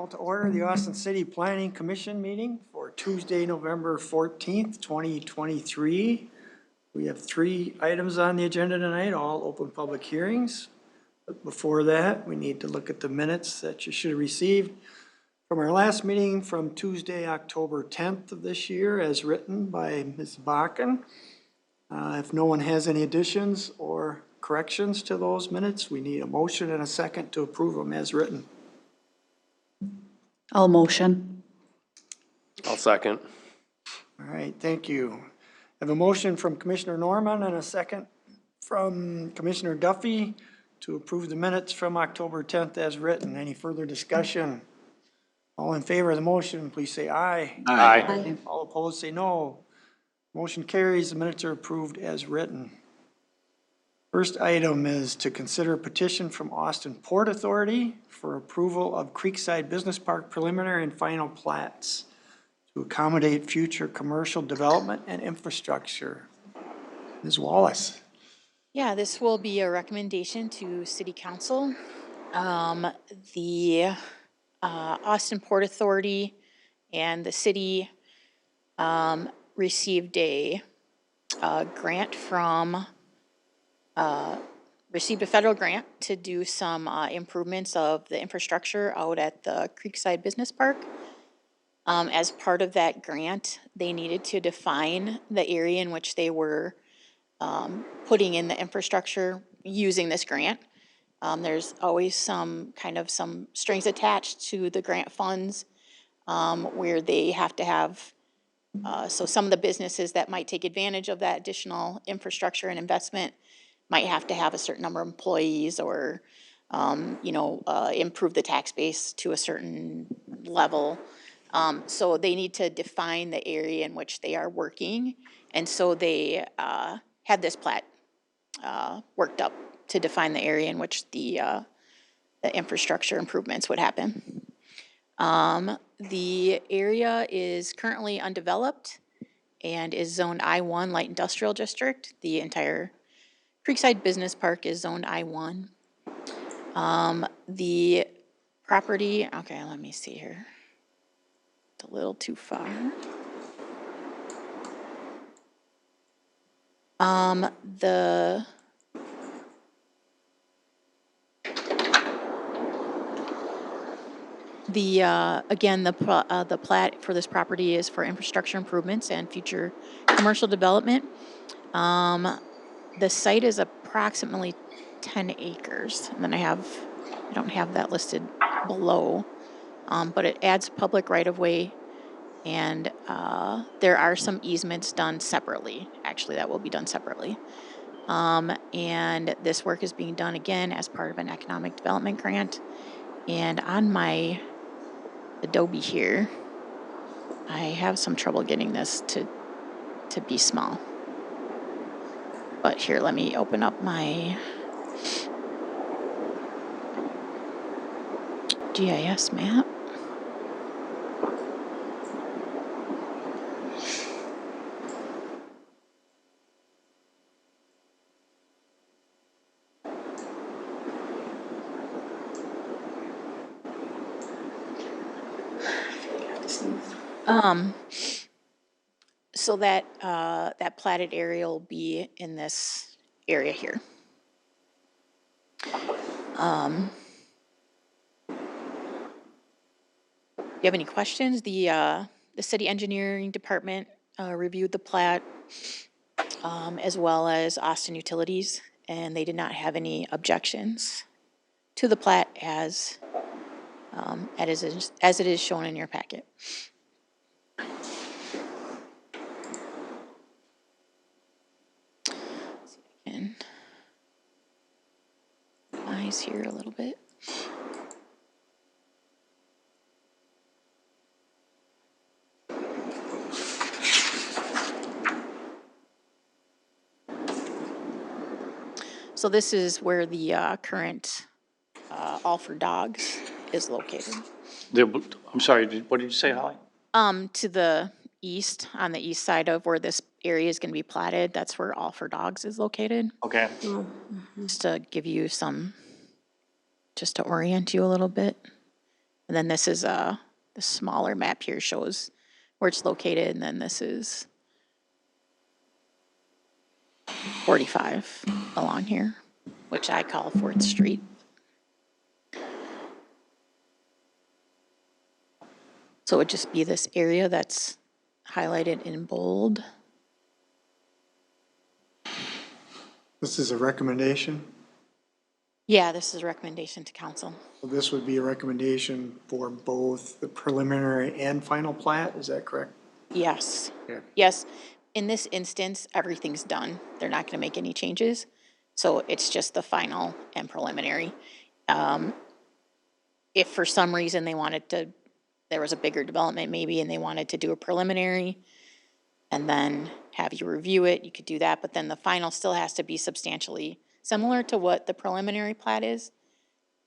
Call to order the Austin City Planning Commission meeting for Tuesday, November 14th, 2023. We have 3 items on the agenda tonight, all open public hearings. But before that, we need to look at the minutes that you should have received from our last meeting from Tuesday, October 10th of this year, as written by Ms. Bakken. If no one has any additions or corrections to those minutes, we need a motion and a second to approve them as written. I'll motion. I'll second. All right, thank you. I have a motion from Commissioner Norman and a second from Commissioner Duffy to approve the minutes from October 10th as written. Any further discussion? All in favor of the motion, please say aye. Aye. All opposed, say no. Motion carries. The minutes are approved as written. First item is to consider a petition from Austin Port Authority for approval of Creekside Business Park preliminary and final plats to accommodate future commercial development and infrastructure. Ms. Wallace. Yeah, this will be a recommendation to City Council. The Austin Port Authority and the city received a grant from, received a federal grant to do some improvements of the infrastructure out at the Creekside Business Park. As part of that grant, they needed to define the area in which they were putting in the infrastructure using this grant. There's always some strings attached to the grant funds where they have to have, so some of the businesses that might take advantage of that additional infrastructure and investment might have to have a certain number of employees or, improve the tax base to a certain level. So they need to define the area in which they are working. And so they had this plat worked up to define the area in which the infrastructure improvements would happen. The area is currently undeveloped and is zoned I-1 Light Industrial District. The entire Creekside Business Park is zoned I-1. The property, okay, let me see here. It's a little too far. Again, the plat for this property is for infrastructure improvements and future commercial development. The site is approximately 10 acres, and then I don't have that listed below, but it adds public right-of-way, and there are some easements done separately, actually, that will be done separately. And this work is being done again as part of an economic development grant. And on my Adobe here, I have some trouble getting this to be small. But here, let me open up my GIS map. So that that platted area will be in this area here. If you have any questions, the city engineering department reviewed the plat as well as Austin Utilities, and they did not have any objections to the plat as it is shown in your packet. And eyes here a little bit. So this is where the current All for Dogs is located. I'm sorry, what did you say, Holly? To the east, on the east side of where this area is going to be platted, that's where All for Dogs is located. Okay. Just to give you some, just to orient you a little bit. And then this is, the smaller map here shows where it's located, and then this is 45 along here, which I call 4th Street. So it would just be this area that's highlighted in bold. This is a recommendation. Yeah, this is a recommendation to council. So this would be a recommendation for both the preliminary and final plat, is that correct? Yes. Yeah. Yes. In this instance, everything's done. They're not going to make any changes. So it's just the final and preliminary. If for some reason they wanted to, there was a bigger development maybe, and they wanted to do a preliminary and then have you review it, you could do that. But then the final still has to be substantially similar to what the preliminary plat is.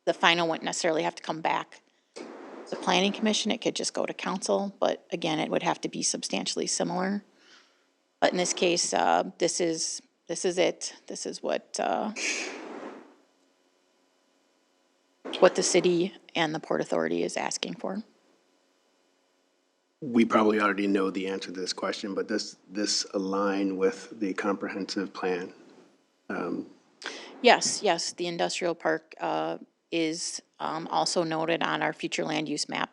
The final wouldn't necessarily have to come back to the planning commission. It could just go to council. But again, it would have to be substantially similar. But in this case, this is it. This is what the city and the Port Authority is asking for. We probably already know the answer to this question, but does this align with the comprehensive plan? Yes, the industrial park is also noted on our future land use map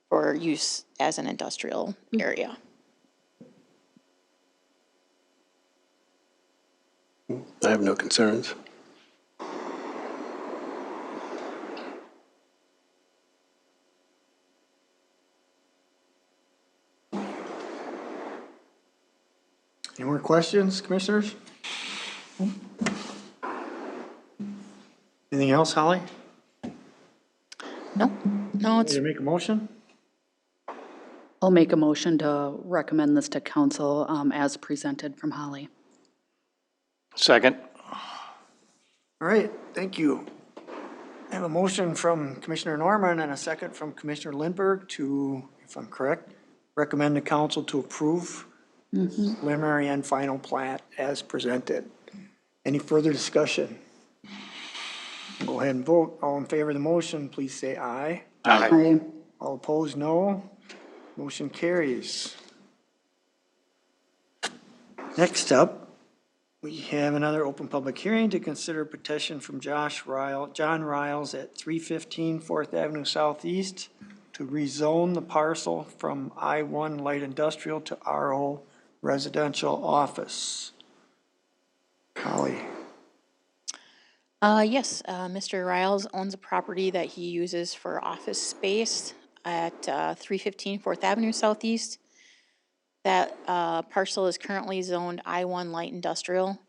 for use as an industrial area. I have no concerns. Any more questions, commissioners? Anything else, Holly? No, it's, Ready to make a motion? I'll make a motion to recommend this to council as presented from Holly. Second. All right, thank you. I have a motion from Commissioner Norman and a second from Commissioner Lindberg to, if I'm correct, recommend the council to approve preliminary and final plat as presented. Any further discussion? Go ahead and vote. All in favor of the motion, please say aye. Aye. All opposed, no. Motion carries. Next up, we have another open public hearing to consider petition from John Riles at 315 4th Avenue Southeast to rezone the parcel from I-1 light industrial to RO residential office. Holly. yes, Mr. Riles owns a property that he uses for office space at 315 4th Avenue Southeast. That parcel is currently zoned I-1 light industrial.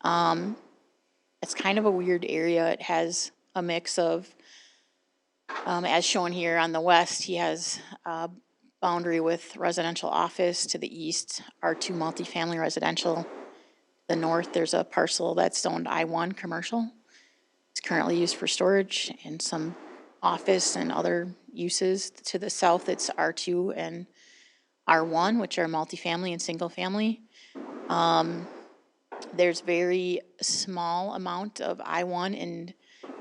It's kind of a weird area. It has a mix of, as shown here on the west, he has a boundary with residential office to the east, R2 multifamily residential. The north, there's a parcel that's zoned I-1 commercial. It's currently used for storage and some office and other uses. To the south, it's R2 and R1, which are multifamily and single family. There's very small amount of I-1 in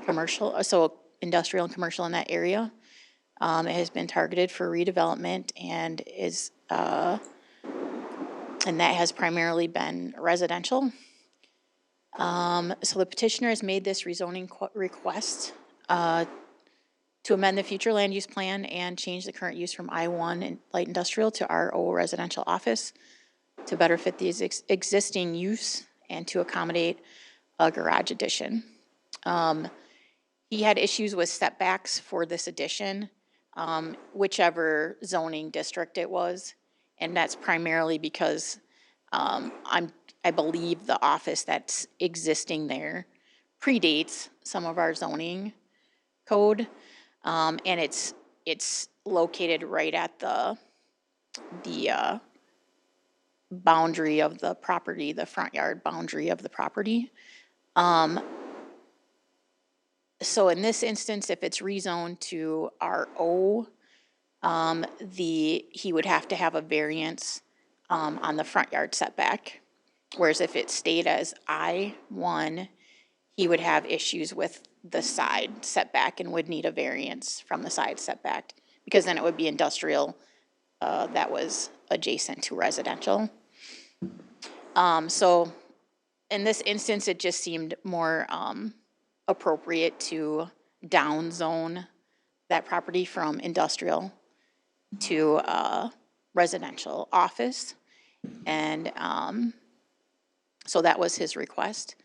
commercial, so industrial and commercial in that area. It has been targeted for redevelopment and is, and that has primarily been residential. So the petitioner has made this rezoning request to amend the future land use plan and change the current use from I-1 and light industrial to RO residential office to better fit the existing use and to accommodate a garage addition. He had issues with setbacks for this addition, whichever zoning district it was, and that's primarily because I believe the office that's existing there predates some of our zoning code. And it's located right at the boundary of the property, the front yard boundary of the property. So in this instance, if it's rezoned to RO, he would have to have a variance on the front yard setback. Whereas if it stayed as I-1, he would have issues with the side setback and would need a variance from the side setback, because then it would be industrial that was adjacent to residential. So in this instance, it just seemed more appropriate to downzone that property from industrial to residential office. And so that was his request.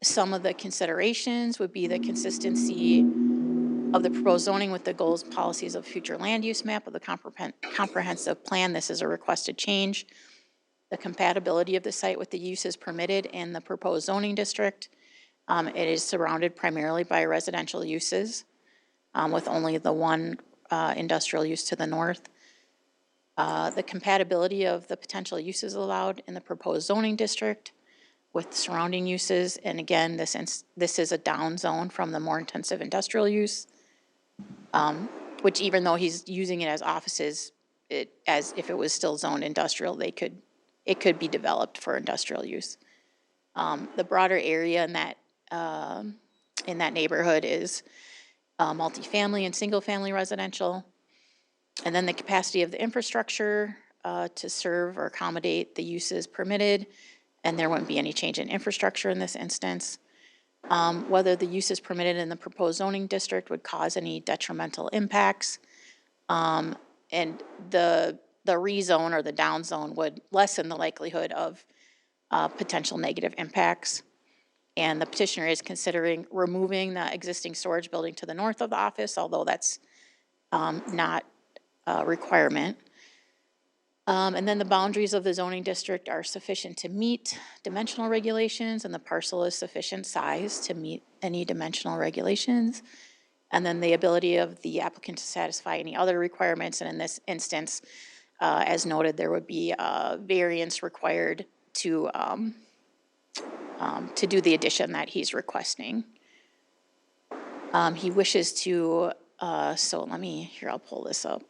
Some of the considerations would be the consistency of the proposed zoning with the goals and policies of future land use map of the comprehensive plan. This is a requested change. The compatibility of the site with the uses permitted in the proposed zoning district. It is surrounded primarily by residential uses, with only the one industrial use to the north. The compatibility of the potential uses allowed in the proposed zoning district with surrounding uses. And again, this is a down zone from the more intensive industrial use, which even though he's using it as offices, as if it was still zoned industrial, it could be developed for industrial use. The broader area in that neighborhood is multifamily and single-family residential. And then the capacity of the infrastructure to serve or accommodate the uses permitted, and there wouldn't be any change in infrastructure in this instance. Whether the uses permitted in the proposed zoning district would cause any detrimental impacts. And the rezone or the downzone would lessen the likelihood of potential negative impacts. And the petitioner is considering removing the existing storage building to the north of the office, although that's not a requirement. And then the boundaries of the zoning district are sufficient to meet dimensional regulations, and the parcel is sufficient size to meet any dimensional regulations. And then the ability of the applicant to satisfy any other requirements, and in this instance, as noted, there would be a variance required to do the addition that he's requesting. He wishes to, so I'll pull this up.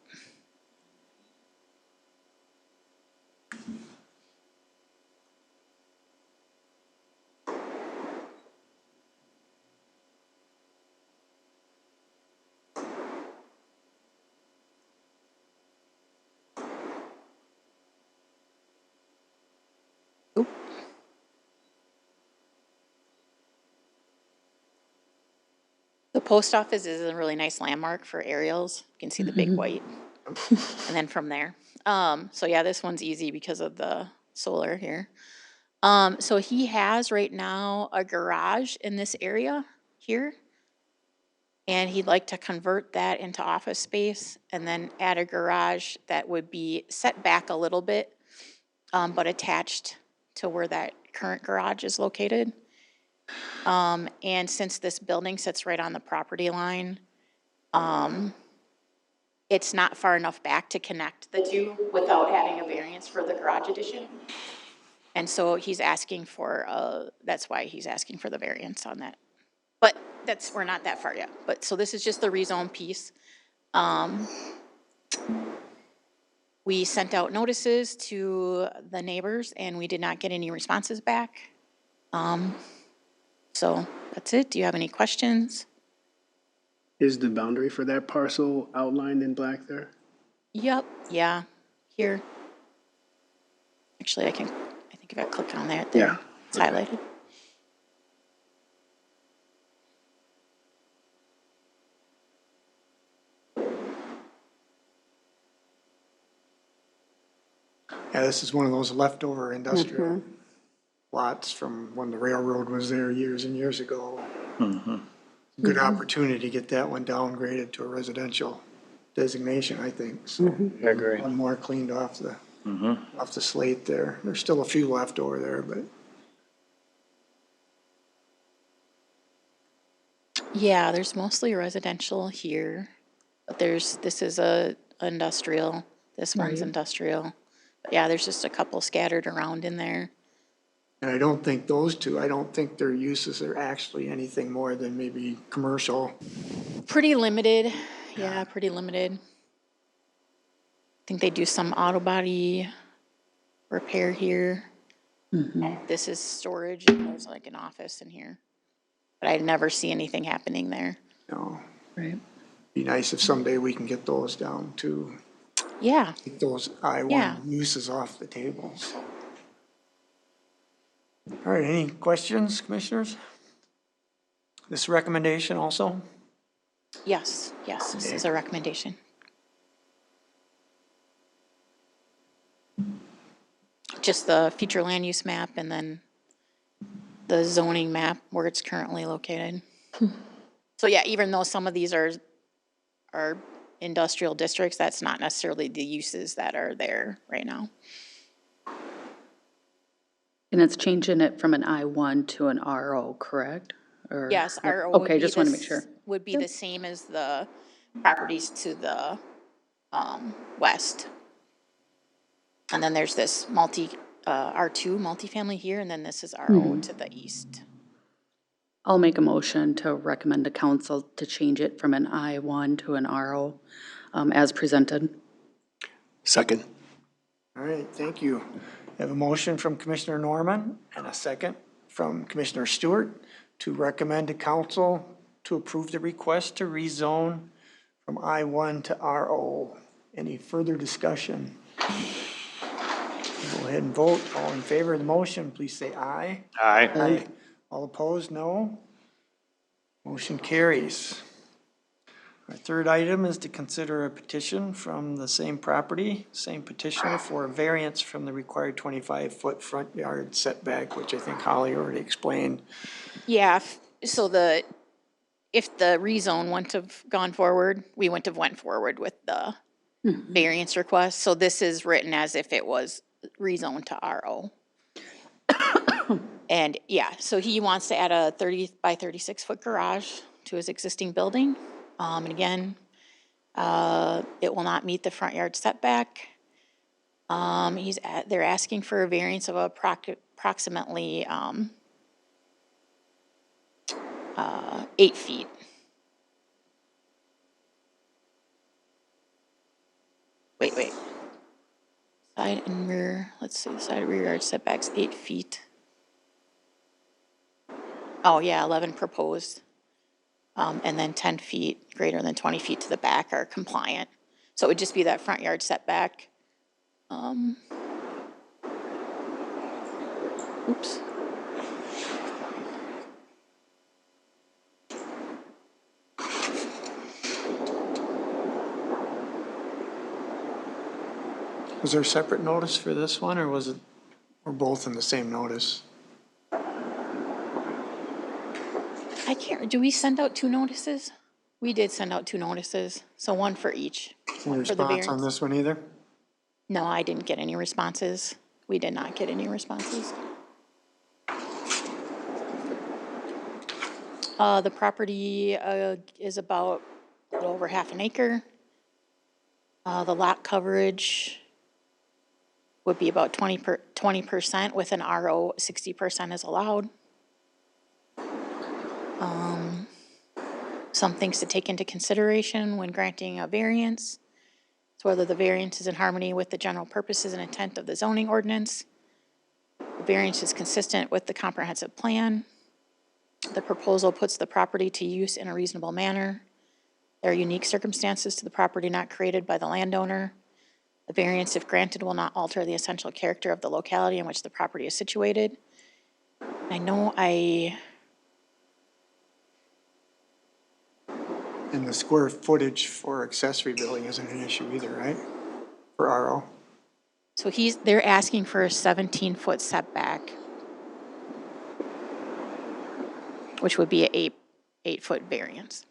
The post office is a really nice landmark for aerials. You can see the big white. And then from there. So yeah, this one's easy because of the solar here. So he has right now a garage in this area here. And he'd like to convert that into office space and then add a garage that would be set back a little bit, but attached to where that current garage is located. And since this building sits right on the property line, it's not far enough back to connect the two without adding a variance for the garage addition. And so he's asking for, that's why he's asking for the variance on that. But we're not that far yet. But, so this is just the rezone piece. We sent out notices to the neighbors and we did not get any responses back. So that's it. Do you have any questions? Is the boundary for that parcel outlined in black there? Yep, yeah, here. Actually, I think if I click on that, there, Yeah, it's highlighted. Yeah, this is one of those leftover industrial lots from when the railroad was there years and years ago. Good opportunity to get that one downgraded to a residential designation, I think, so. I agree. One more cleaned off the slate there. There's still a few left over there, but. Yeah, there's mostly residential here, but this is a industrial, this one's Right. industrial. But yeah, there's just a couple scattered around in there. And I don't think those two, I don't think their uses are actually anything more than maybe commercial. Pretty limited, yeah, pretty limited. I think they do some auto body repair here. This is storage, and there's like an office in here. But I never see anything happening there. No, Right. be nice if someday we can get those down to, Yeah, take those Yeah. I-1 uses off the tables. All right, any questions, commissioners? This recommendation also? yes, this is a recommendation. Just the future land use map and then the zoning map where it's currently located. So yeah, even though some of these are industrial districts, that's not necessarily the uses that are there right now. And it's changing it from an I-1 to an RO, correct? Or- Yes, RO would Okay, be just want to make this- sure. Would be the same as the properties to the, west. And then there's this R2 multifamily here, and then this is RO to the east. I'll make a motion to recommend to council to change it from an I-1 to an RO as presented. Second. All right, thank you. I have a motion from Commissioner Norman and a second from Commissioner Stewart to recommend to council to approve the request to rezone from I-1 to RO. Any further discussion? Go ahead and vote. All in favor of the motion, please say aye. Aye. All opposed, no. Motion carries. Our third item is to consider a petition from the same property, same petitioner for a variance from the required 25-foot front yard setback, which I think Holly already explained. Yeah, so if the rezone wouldn't have gone forward, we wouldn't have went forward with the variance request. So this is written as if it was rezoned to RO. And yeah, so he wants to add a 30 by 36-foot garage to his existing building. And again, it will not meet the front yard setback. They're asking for a variance of approximately 8 feet. Wait. Side and rear, let's see, side and rear yard setbacks, 8 feet. Oh, yeah, 11 proposed. And then 10 feet, greater than 20 feet to the back are compliant. So it would just be that front yard setback. Oops. Was there a separate notice for this one, or was it, or both in the same notice? I can't, do we send out 2 notices? We did send out 2 notices, so one for each. Any One for the response on variance. this one either? No, I didn't get any responses. We did not get any responses. The property is about a little over half an acre. The lot coverage would be about 20% with an RO, 60% is allowed. Some things to take into consideration when granting a variance. It's whether the variance is in harmony with the general purposes and intent of the zoning ordinance. The variance is consistent with the comprehensive plan. The proposal puts the property to use in a reasonable manner. There are unique circumstances to the property not created by the landowner. The variance, if granted, will not alter the essential character of the locality in which the property is situated. I know And the square footage for accessory building isn't an issue either, right? For RO? so they're asking for a 17-foot setback, which would be a 8-foot variance.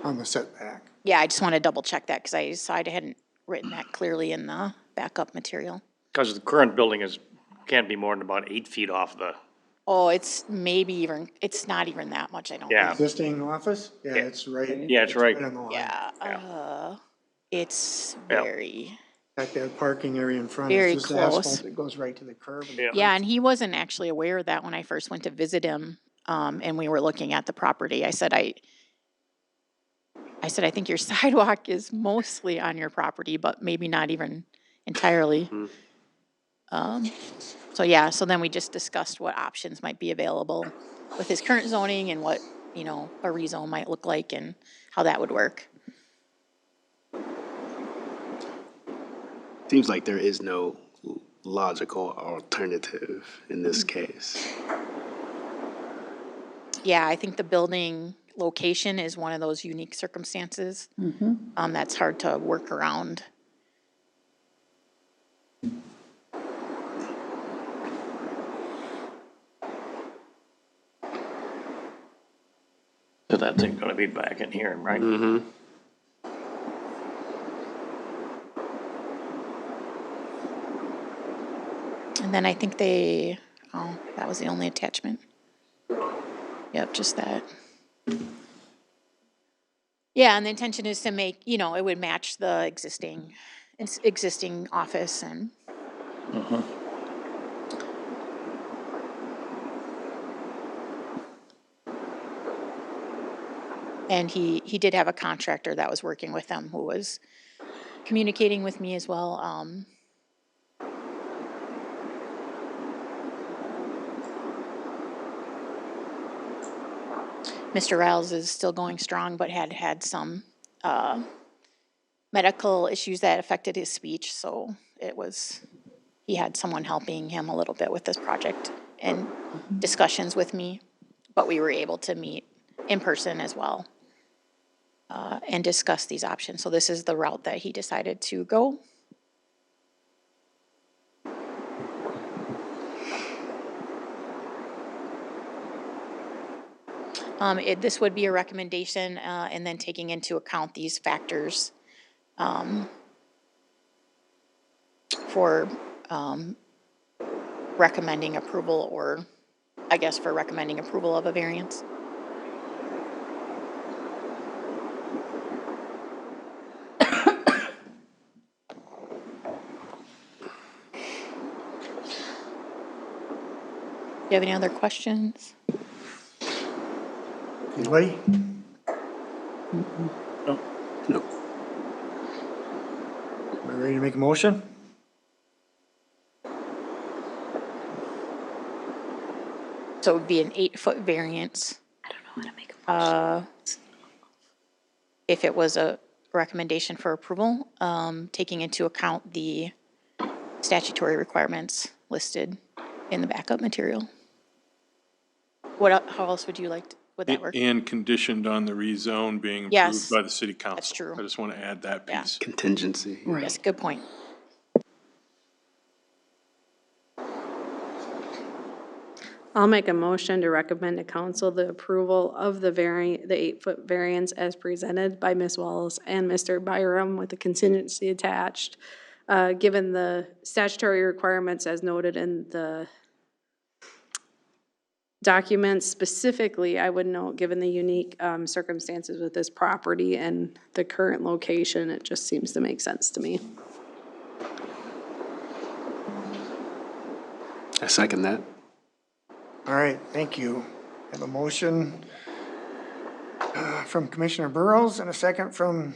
On the setback. Yeah, I just want to double check that because I hadn't written that clearly in the backup material. Because the current building can't be more than about 8 feet off the, Oh, it's not even that much, I don't Yeah. think. Existing office? Yeah, it's right. Yeah, it's right. on the line. Yeah, it's Yeah. very, Like that parking area in front. Very It's just close. asphalt that goes right to the curb. Yeah. yeah, and he wasn't actually aware of that when I first went to visit him, and we were looking at the property. I said, I think your sidewalk is mostly on your property, but maybe not even entirely. So yeah, so then we just discussed what options might be available with his current zoning and what, you know, a rezone might look like and how that would work. Seems like there is no logical alternative in this case. Yeah, I think the building location is one of those unique circumstances. That's hard to work around. So that's gonna be back in here, right? And then I think oh, that was the only attachment. Yep, just that. Yeah, and the intention is to make, you know, it would match the existing office and. And he did have a contractor that was working with them who was communicating with me as well. Mr. Riles is still going strong, but had some medical issues that affected his speech, so he had someone helping him a little bit with this project and discussions with me, but we were able to meet in person as well and discuss these options. So this is the route that he decided to go. This would be a recommendation, and then taking into account these factors, for, recommending approval or, I guess, for recommending approval of a variance. Do you have any other questions? Anybody? No. Am I ready to make a motion? So it would be an 8-foot variance. I don't know how to make a motion. If it was a recommendation for approval, taking into account the statutory requirements listed in the backup material. How else would you would that work? And conditioned on the rezone being Yes, approved by the city council. that's true. I just want to add that Yeah. piece. Contingency. Yes, good point. I'll make a motion to recommend to council the approval of the 8-foot variance as presented by Ms. Wallace and Mr. Byram with the contingency attached. Given the statutory requirements as noted in the documents specifically, I would note, given the unique circumstances with this property and the current location, it just seems to make sense to me. I second that. All right, thank you. I have a motion from Commissioner Burrows and a second from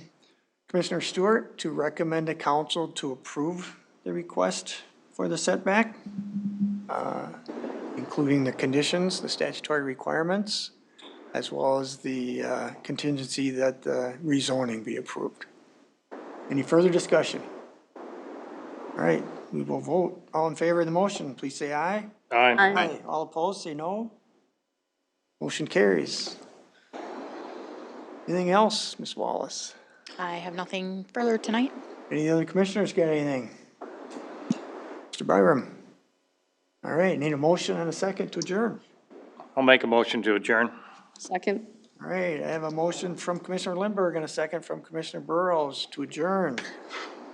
Commissioner Stewart to recommend to council to approve the request for the setback, including the conditions, the statutory requirements, as well as the contingency that the rezoning be approved. Any further discussion? All right, we will vote. All in favor of the motion, please say aye. Aye. Aye. All opposed, say no. Motion carries. Anything else, Ms. Wallace? I have nothing further tonight. Any other commissioners got anything? Mr. Byram? All right, need a motion and a second to adjourn. I'll make a motion to adjourn. Second? All right, I have a motion from Commissioner Lindberg and a second from Commissioner Burrows to adjourn.